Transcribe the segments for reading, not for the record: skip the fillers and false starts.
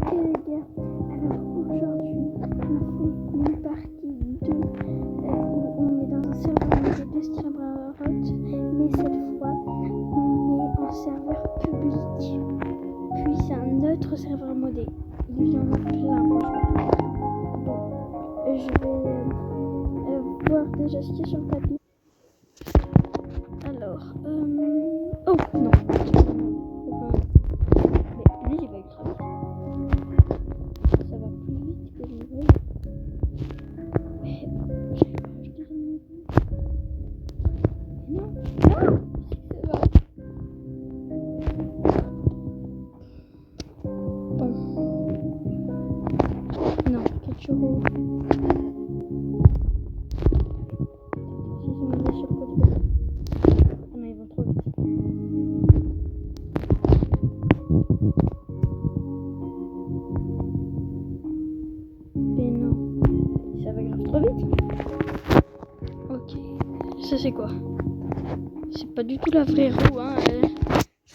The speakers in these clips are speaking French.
Ok les gars, alors aujourd'hui on fait une partie 2 où on est dans un serveur de Steamroot, mais cette fois on est en serveur public. Puis c'est un autre serveur modé. Il y en a plein franchement. Bon, je vais voir déjà ce qu'il y a sur le tapis. Alors, oh non. Mais lui il va ultra vite. Ça va plus vite que le vrai. Mais je vais pas acheter une maison. Non, non, c'est vrai. Bon. Non, 4 euros. Ils ont mis sur le côté. Ah non, ils vont trop vite. Mais non, ça va grave trop vite. Ok, ça c'est quoi? C'est pas du tout la vraie roue, hein.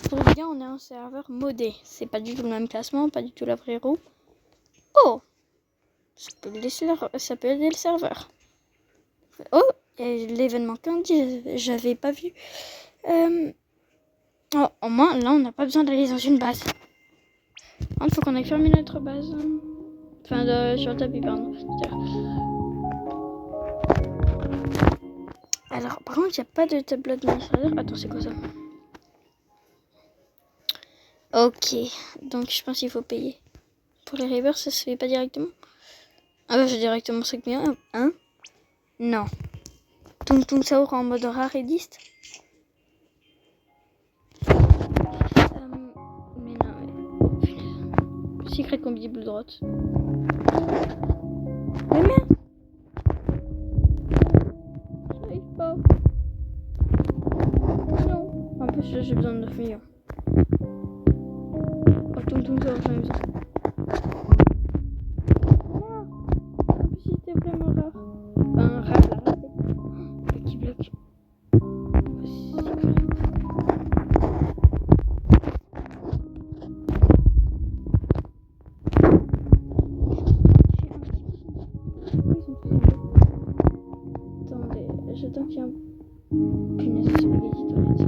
Pour bien, on est un serveur modé. C'est pas du tout le même classement, pas du tout la vraie roue. Oh, ça peut aider le serveur. Oh, et l'événement Candy, j'avais pas vu. Oh, au moins, là, on n'a pas besoin d'aller dans une base. Il faut qu'on aille fermer notre base. Enfin, sur le tapis, pardon. Alors, par contre, il n'y a pas de tableau d'administrateur. Attends, c'est quoi ça? Ok, donc je pense qu'il faut payer. Pour les rivers, ça se fait pas directement? Ah bah, j'ai directement 5 millions. Hein? Non. Tung Tung Saur en mode rarédiste. Mais non, mais... Oh, punaise. Secret combi blue droite. Mais merde! J'arrive pas. Non. En plus, j'ai besoin de 9 millions. Oh, Tung Tung Saur, j'en ai besoin. Non. En plus, c'était vraiment rare. Enfin, rare, la rareté. Lucky Block. J'attends qu'il y ait un... Punaise, c'est spaghetti toilette.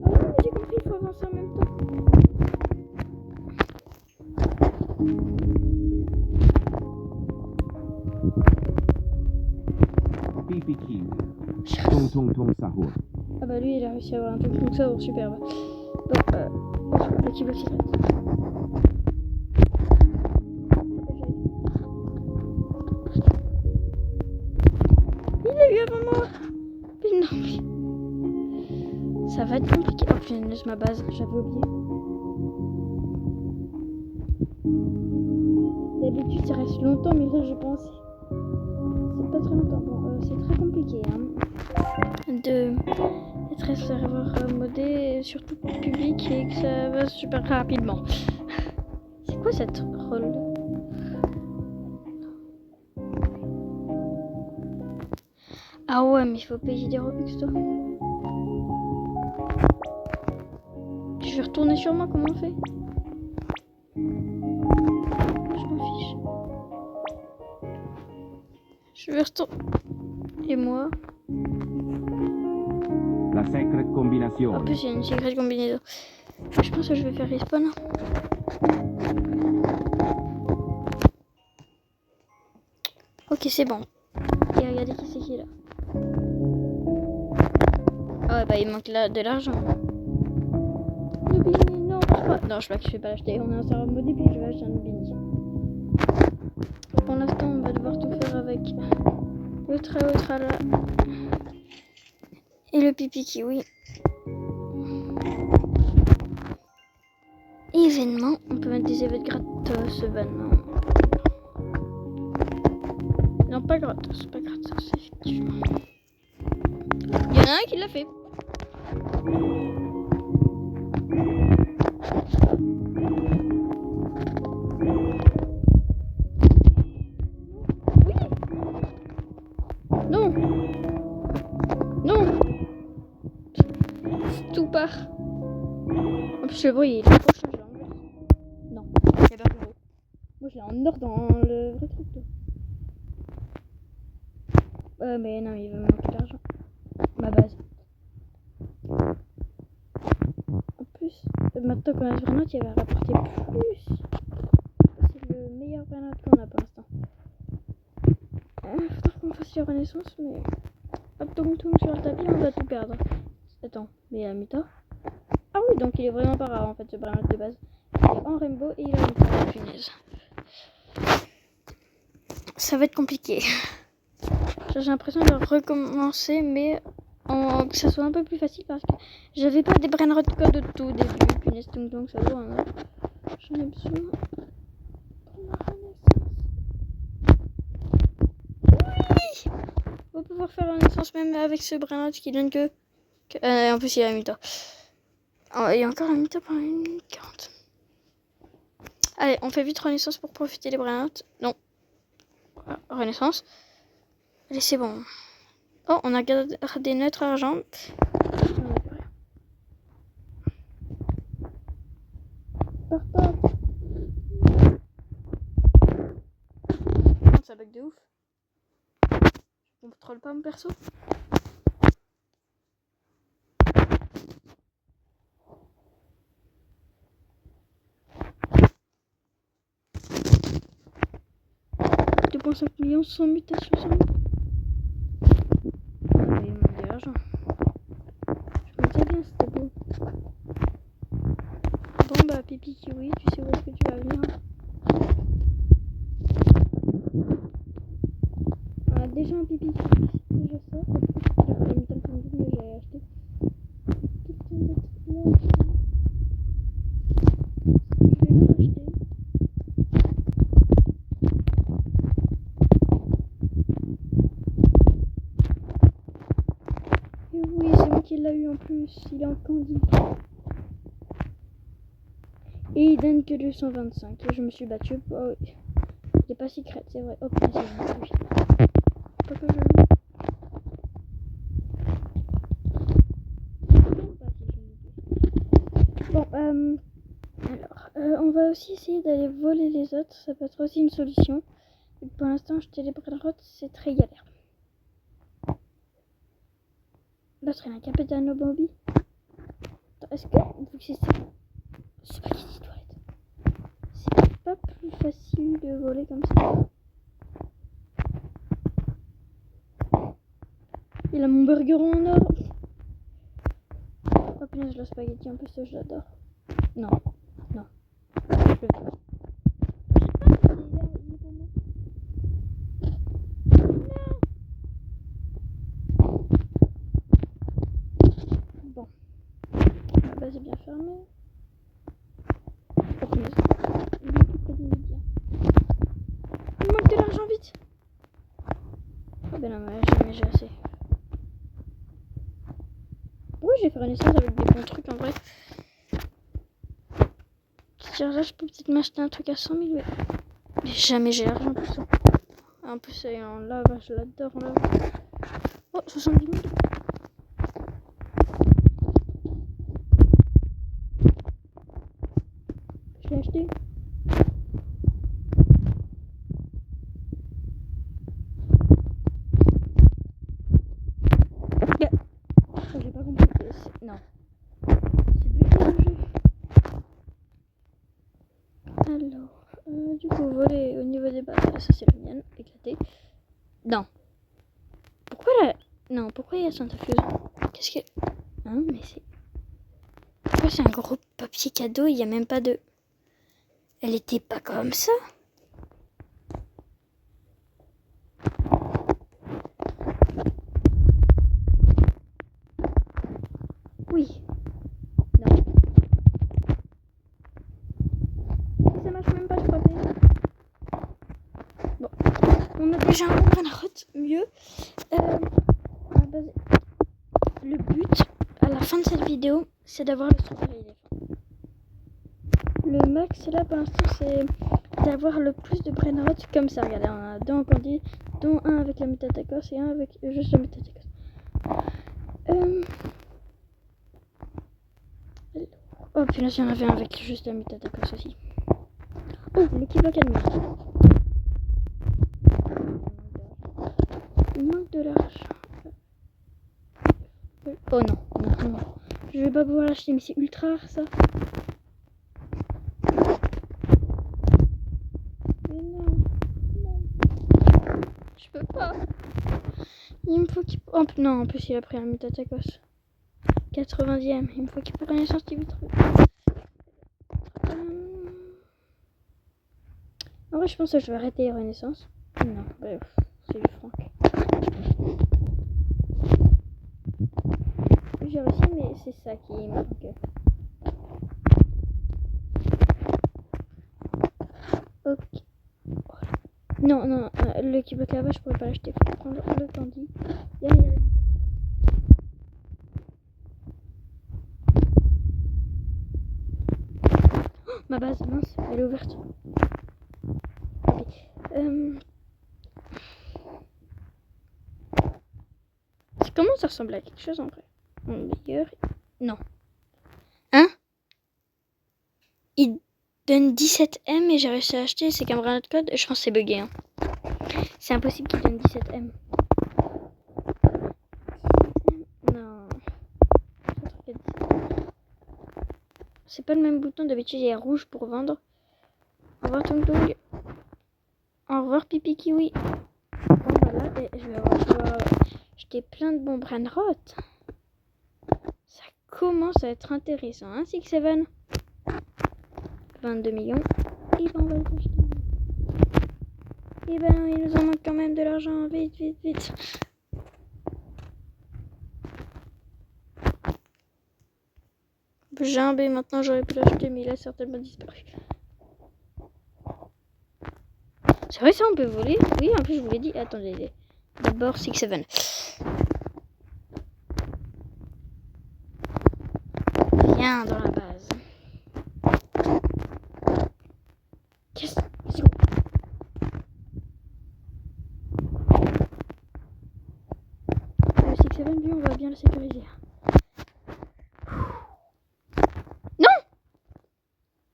Oh, j'ai compris, il faut avancer en même temps. Pipi King. Tung Tung Tung Sahur. Ah bah lui, il a réussi à avoir un truc comme ça, superbe. Bon, Lucky Block secret. Il a eu avant moi. Mais non, mais... Ça va être compliqué. Oh punaise, ma base, j'avais oublié. D'habitude, ça reste longtemps, mais là, je pense... C'est pas très longtemps. Bon, c'est très compliqué, hein. D'être serveur modé, surtout public, et que ça va super rapidement. C'est quoi cette rôle? Ah ouais, mais il faut payer des Robux, toi. Je vais retourner sur moi, comment on fait? Je m'en fiche. Je vais retourner. Et moi? La secret En combinazione. plus, il y a une secret combinaison. Je pense que je vais faire respawn. Ok, c'est bon. Et regardez qui c'est qui est là. Ah ouais, bah il manque là de l'argent. Nubini, non, je crois que je vais pas l'acheter. On est un serveur modé, puis je vais acheter un Nubini. Pour l'instant, on va devoir tout faire avec le Ultra là. Et le Pipi Kiwi. Événement, on peut mettre des événements gratos, non. Non, pas gratos, effectivement. Il y en a un qui l'a fait. Oui. Non. Non. voir. En plus, le bruit, il est trop changé en vert. Non, il n'y a pas de bruit. Moi, je l'ai en or dans le vrai truc. Mais non, il va me manquer d'argent. Ma base. En plus, maintenant qu'on a ce grenade, il va rapporter plus. C'est le meilleur grenade qu'on a pour l'instant. Faudra qu'on fasse la renaissance, mais... Hop, toum toum sur le tapis, on va tout perdre. Attends, mais il a Mita. Ah oui, donc il est vraiment pas rare en fait, ce grenade de base. Il est en rainbow et il a Mita. Punaise. Ça va être compliqué. J'ai l'impression de recommencer, mais que ça soit un peu plus facile parce que j'avais pas des brainrot code au tout début. Punaise, donc ça vaut un... J'en ai besoin pour la renaissance. Oui, on va pouvoir faire la renaissance même avec ce brainrot qui donne que... en plus, il a un Mita. Oh, il y a encore un Mita pendant 1 minute 40. Allez, on fait vite renaissance pour profiter des brainrots. Non. Renaissance. Allez, c'est bon. Oh, on a gardé notre argent. Pars pas. Ça bug de ouf. Je contrôle pas mon perso. $2.5 millions sans mutation, sans mutation. Ah, mais il manque de l'argent. Je me disais bien, c'était beau. Bon, bah, Pipi Kiwi, tu sais où est-ce que tu vas venir. On a déjà un Pipi Kiwi, déjà ça. J'ai pas mis tant de temps, mais j'ai acheté. Je vais le racheter. Et oui, c'est moi qui l'a eu en plus, il est en candy. Et il donne que 225. Et je me suis battue. Oh oui. Il est pas secret, c'est vrai. Hop, c'est bon. Pas que je loue. Bon, alors, on va aussi essayer d'aller voler les autres. Ça peut être aussi une solution. Pour l'instant, jeter les brainrots, c'est très galère. L'autre, il a un Capitano Bambi. Est-ce que, vu que c'est Spaghetti toilette, c'est pas plus facile de voler comme ça? Il a mon burger en or. Oh punaise, le spaghetti, en plus, ça, je l'adore. Non, non. Je le fais. Bon. La base est bien fermée. Oh punaise. Il manque de l'argent, vite. Oh ben non, mais jamais j'ai assez. Oui, j'ai fait renaissance avec des bons trucs en vrai. Là, je peux peut-être m'acheter un truc à 100 000, mais jamais j'ai l'argent pour ça. En plus, c'est en lave, je l'adore en lave. Oh, 70 000. Je l'ai acheté. J'ai pas compris. Non. C'est bugué le jeu. Alors, du coup, voler au niveau des bases, ça c'est la mienne, éclatée. Non. Pourquoi la... Non, pourquoi il y a Santa Claus? Qu'est-ce que... Hein, mais c'est... Pourquoi c'est un gros papier cadeau? Il n'y a même pas de... Elle était pas comme ça. Oui. Non. Ça marche même pas de frapper. Bon. On a déjà un brainrot mieux. Le but, à la fin de cette vidéo, c'est d'avoir le super éléphant. Le max là pour l'instant, c'est d'avoir le plus de brainrot comme ça. Regardez, on a 2 en candy, dont un avec la métatacos et un avec juste la métatacos. Oh punaise, il y en avait un avec juste un Mutatakos aussi. Oh, l'équipe académique. Il manque de l'argent. Oh non, non, non. Je vais pas pouvoir l'acheter, mais c'est ultra rare ça. Mais non, non. Je peux pas. Il me faut qu'il... Oh, non, en plus il a pris un Mutatakos. 80e. Il me faut qu'il prenne Renaissance du vitreux. En vrai, je pense que je vais arrêter les Renaissances. Non, bref, c'est du Franck. J'ai réussi, mais c'est ça qui me manque. Ok. Non, non, le Kibakaba, je pourrais pas l'acheter. Faut prendre le Candy. Derrière. Oh, ma base, mince, elle est ouverte. Okay. Comment ça ressemble à quelque chose en vrai? Mon meilleur. Non. Hein? Il donne 17M et j'ai réussi à acheter. C'est qu'un brin de code. Je pense que c'est bugué. Hein. C'est impossible qu'il donne 17M. Non. C'est pas le même bouton. D'habitude, il est rouge pour vendre. Au revoir, Tung Tung. Au revoir, Pipi Kiwi. Bon, voilà. Et je vais pouvoir acheter plein de bons Brainrot. Ça commence à être intéressant. Hein, 6-7. 22 millions. Et ben, on va les acheter. Et ben non, il nous en manque quand même de l'argent. Vite, vite, vite. J'ai un B maintenant, j'aurais pu l'acheter, mais il a certainement disparu. C'est vrai, ça on peut voler. Oui, en plus je vous l'ai dit. Attendez, d'abord 6-7. Viens dans la base. Qu'est-ce que c'est? Le 6-7, lui, on va bien le sécuriser. Non!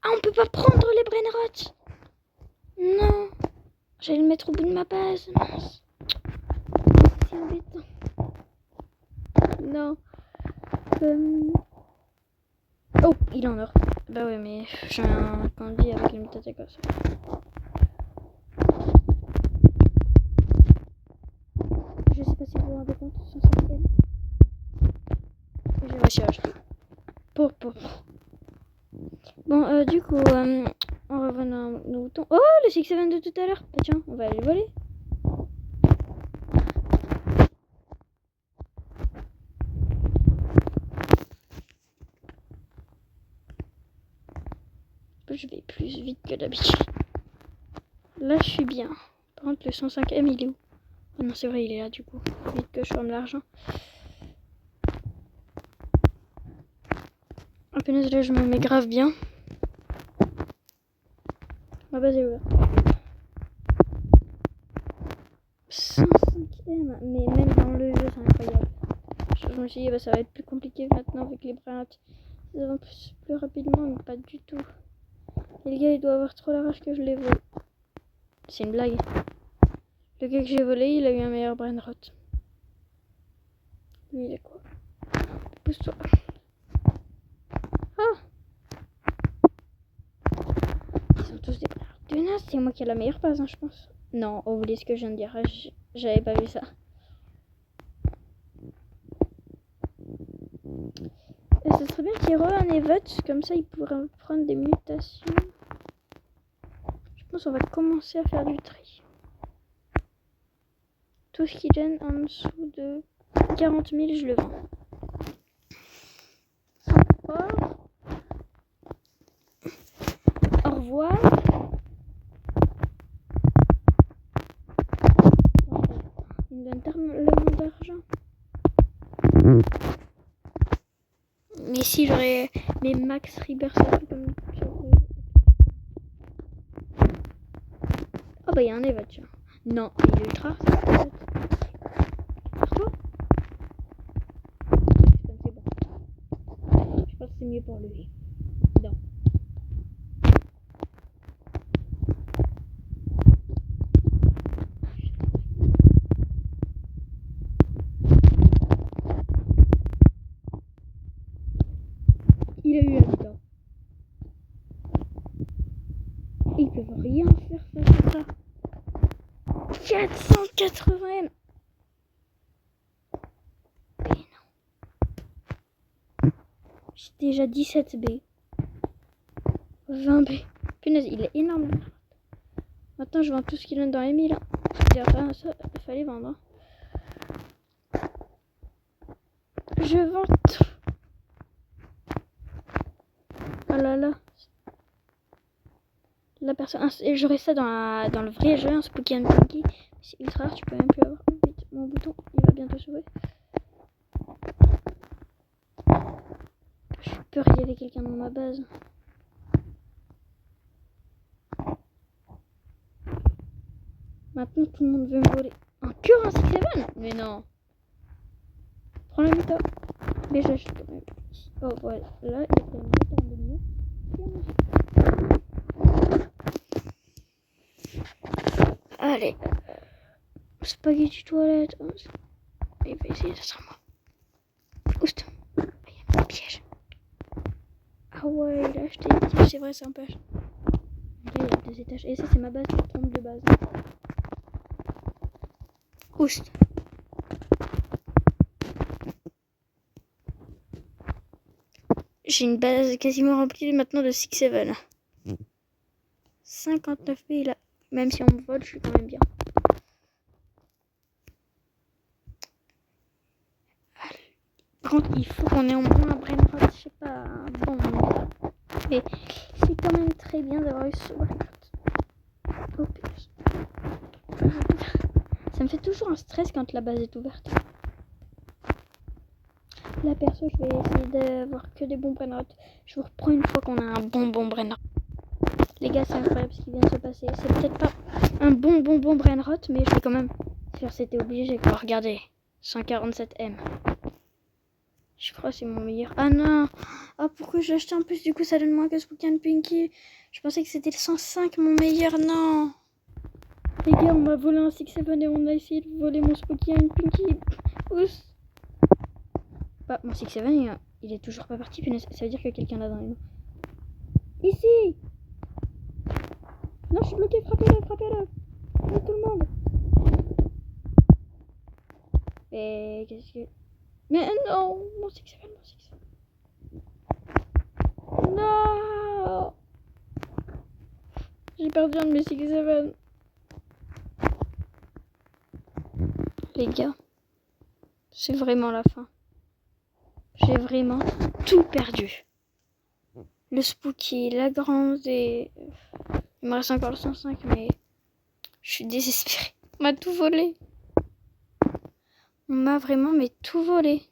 Ah, on peut pas prendre les Brainrot. Non. J'allais le mettre au bout de ma base. Mince. C'est embêtant. Non. Oh, il est en or. Bah ouais, mais j'ai un candy avec une Mutatakos. Je sais pas si vous vous rendez compte, 150e. J'ai réussi à acheter. Pour. Bon, du coup, on revient à nos boutons. Oh, le 6-7 de tout à l'heure. Bah tiens, on va aller le voler. Je vais plus vite que d'habitude. Là, je suis bien. Par contre, le 105M, il est où? Oh non, c'est vrai, il est là, du coup. Faut vite que je forme l'argent. Oh punaise, là, je me mets grave bien. Ma base est ouverte. 105M, mais même dans le jeu, c'est incroyable. Je me suis dit, bah, ça va être plus compliqué maintenant avec les Brainrot. Ils avancent plus rapidement, mais pas du tout. Et le gars, il doit avoir trop la rage que je les vole. C'est une blague. Le gars que j'ai volé, il a eu un meilleur Brainrot. Lui, il est quoi? Pousse-toi. Ah! Ils sont tous des Brainrot. Dunas, c'est moi qui ai la meilleure base, hein, je pense. Non, oubliez ce que je viens de dire. J'avais pas vu ça. Et ce serait bien qu'il y ait un Evote, comme ça il pourrait prendre des mutations. Je pense qu'on va commencer à faire du tri. Tout ce qui gêne en dessous de 40 000, je le vends. Au revoir. Il me donne tellement d'argent. Mais si j'aurais mes max rebirth comme oh bah il y a un Evote, tiens. Non, il est ultra. Pourquoi? C'est bon. Je pense que c'est mieux pour lui. peuvent rien faire face à ça. 480 M. Mais non. J'ai déjà 17 B. 20 B. Punaise, il est énorme. Maintenant, je vends tout ce qu'il y a dans les 1000. Hein. Ça, il fallait vendre. Hein. Je vends tout. Oh là là. La personne. J'aurais ça dans le vrai jeu, un Spooky and Pinky. C'est ultra rare, tu peux même plus avoir. Vite, mon bouton, il va bientôt s'ouvrir. Je suis peur qu'il y avait quelqu'un dans ma base. Maintenant, tout le monde veut me voler. Encore un 6-7? Mais non. Prends la méthode. Mais j'achète quand même. Oh, voilà. Là, il y a quand même un de mieux. Allez. Spaghetti toilette. Il va essayer de ça, moi. Oust. Il y a un piège. Ah ouais, il a acheté un piège. C'est vrai, c'est un piège. Là, il y a 2 étages. Et ça, c'est ma base. Je trompe de base. Oust. J'ai une base quasiment remplie maintenant de 6-7. 59 B là. Même si on me vole, je suis quand même bien. Par contre, il faut qu'on ait au moins un brainrot, je sais pas, bon, mais c'est quand même très bien d'avoir eu ce brainrot. Oh putain. Ça me fait toujours un stress quand la base est ouverte. Là perso, je vais essayer d'avoir que des bons brainrots. Je vous reprends une fois qu'on a un bon brainrot. Les gars, c'est incroyable ce qui vient de se passer. C'est peut-être pas un bon brainrot, mais je vais quand même faire, c'était obligé quoi. Regardez, 147 M. Je crois que c'est mon meilleur. Ah non. Ah pourquoi j'ai acheté en plus, du coup ça donne moins que Spooky and Pinky. Je pensais que c'était le 105 mon meilleur. Non. Les gars, on m'a volé un 6-7 et on a essayé de voler mon Spooky and Pinky. Oups. Bah mon 6-7 il est toujours pas parti. Puis ça veut dire que quelqu'un l'a dans les mains. Ici. Non, je suis bloqué. Frappez-le. Frappez tout le monde. Et qu'est-ce que... Mais non, mon 6-7. Non. J'ai perdu un de mes 6-7. Les gars, c'est vraiment la fin. J'ai vraiment tout perdu. Le Spooky, la grande et... Il me reste encore le 105, mais... Je suis désespérée. On m'a tout volé. On m'a vraiment mais tout volé.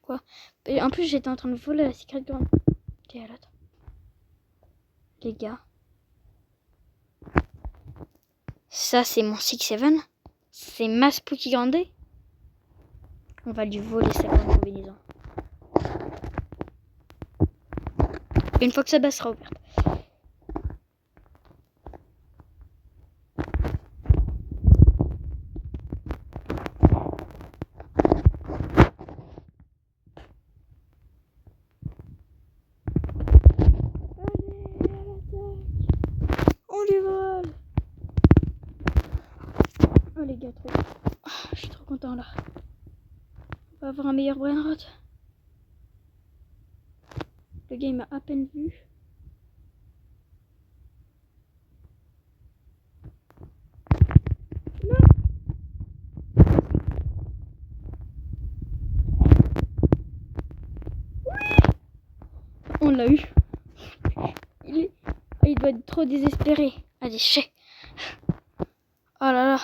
Quoi. Et en plus, j'étais en train de voler la secret grande. Ok, à l'autre. Les gars. Ça, c'est mon 6-7. C'est ma Spooky Grande. On va lui voler sa grande combinaison. Une fois que sa base sera ouverte. On lui vole. Oh les gars, trop. Oh, je suis trop content là. On va avoir un meilleur brainrot. Le gars il m'a à peine vu. Non. Oui. On l'a eu. Il doit être trop désespéré. Allez, chais. Oh là là.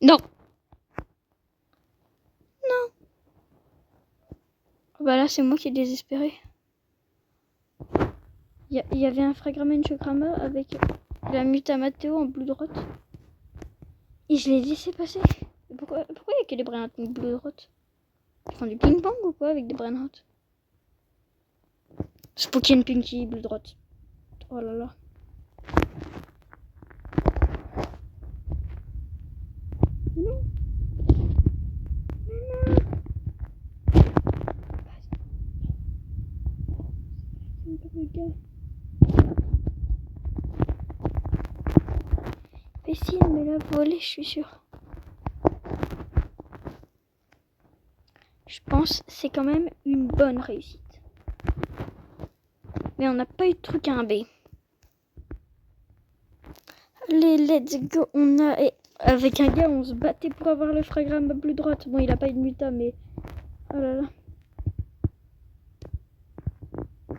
Non. Non. Bah là, c'est moi qui est désespéré. Il y avait un Fragramen Chokrama avec la Mutamateo en Blue Drot. Et je l'ai laissé passer. Pourquoi il n'y a que des brainrots Blue Drot? Ils font du ping-pong ou quoi avec des brainrots? Spooky and Pinky Blue Drot. Oh là là. Non. Mais non. Les gars. l'a volé, je suis sûre. Je pense que c'est quand même une bonne réussite. Mais on n'a pas eu de truc à un B. Allez, let's go. On a... Avec un gars, on se battait pour avoir le fragramme à plus droite. Bon, il a pas eu de muta, mais... Oh là là.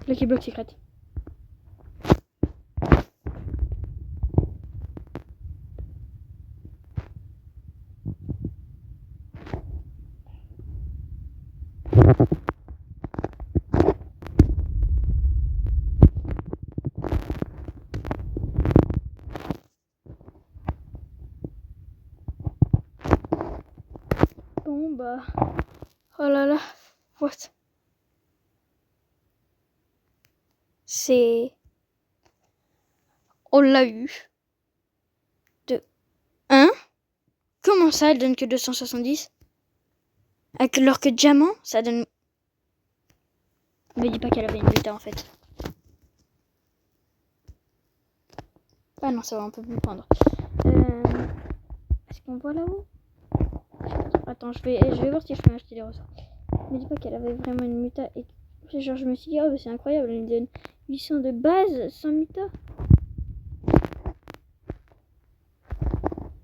Lucky Block Secret. Bon bah... Oh là là. What? C'est... On l'a eu. De 1. Comment ça, elle donne que 270? Alors que diamant, ça donne... Me dis pas qu'elle avait une muta en fait. Ah non, ça va, on peut plus prendre. Est-ce qu'on voit là-haut? Attends, je vais voir si je peux m'acheter des ressorts. Me dis pas qu'elle avait vraiment une muta et... Genre, je me suis dit, oh, c'est incroyable, elle me donne 800 de base sans muta.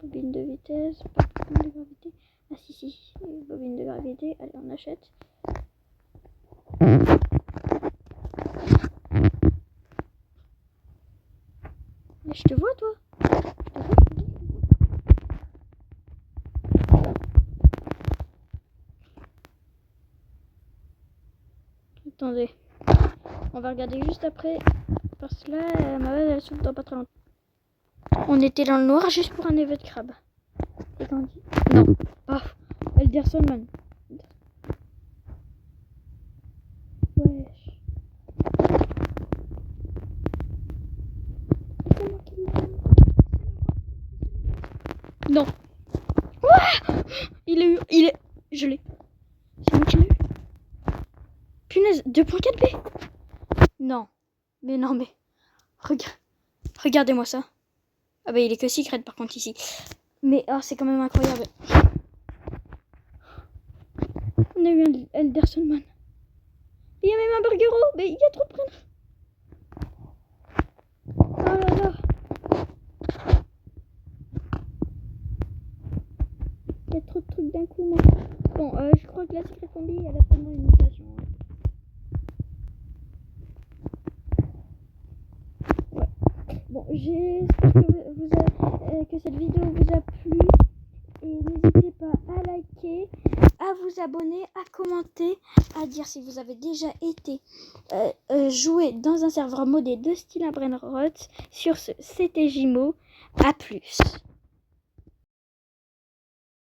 Bobine de vitesse, pas de bobine de gravité. Ah si, bobine de gravité, allez, on achète. Mais je te vois, toi. Attendez. On va regarder juste après. Parce que là, ma base, elle s'ouvre dans pas très longtemps. On était dans le noir juste pour un éveil de crabe. Et quand on dit... Non. Ah, Elderson Man. Wesh. Non. Ouah, il est... Je l'ai. C'est moi qui l'ai eu. Punaise, 2.4 B. Non. Mais non, mais... Regardez-moi ça. Ah bah il est que secret par contre ici. Mais oh, c'est quand même incroyable. On a eu un Elderson Man. Il y a même un Burgero. Mais il y a trop de prénoms. Oh là là. Il y a trop de trucs d'un coup, moi. Bon, je crois que la Secret Combi, elle a vraiment une mutation. Ouais. Bon, j'espère que cette vidéo vous a plu. Et n'hésitez pas à liker, à vous abonner, à commenter, à dire si vous avez déjà été joué dans un serveur modé de style Brainrot. Sur ce, c'était Jimo. À plus.